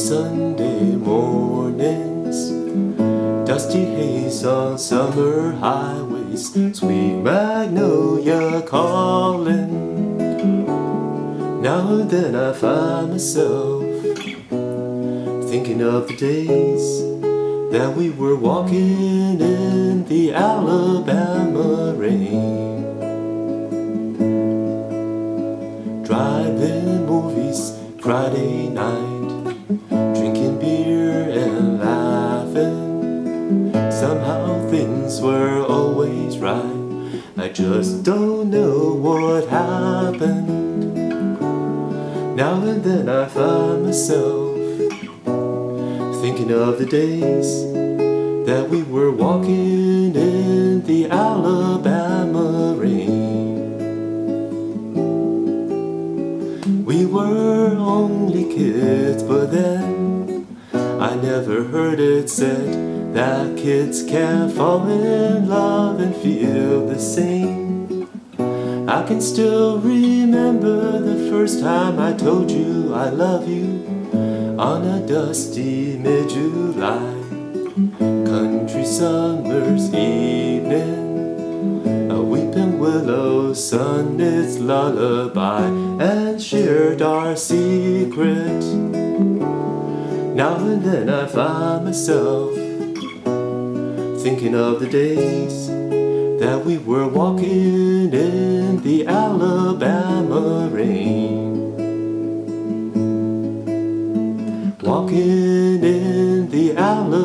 Sunday mornings, dusty haze on summer highways, sweet magnolia calling. Now and then I find myself thinking of the days that we were walking in the Alabama rain, driving movies Friday night, drinking beer and laughing. Somehow things were always right. I just don't know what happened. Now and then I find myself thinking of the days that we were walking in the Alabama rain. We were only kids, but then I never heard it said that kids can't fall in love and feel the same. I can still remember the first time I told you I love you on a dusty mid-July country summer's evening. A weeping willow sung its lullaby and shared our secret. Now and then I find myself thinking of the days that we were walking in the Alabama rain, walking in the Alabama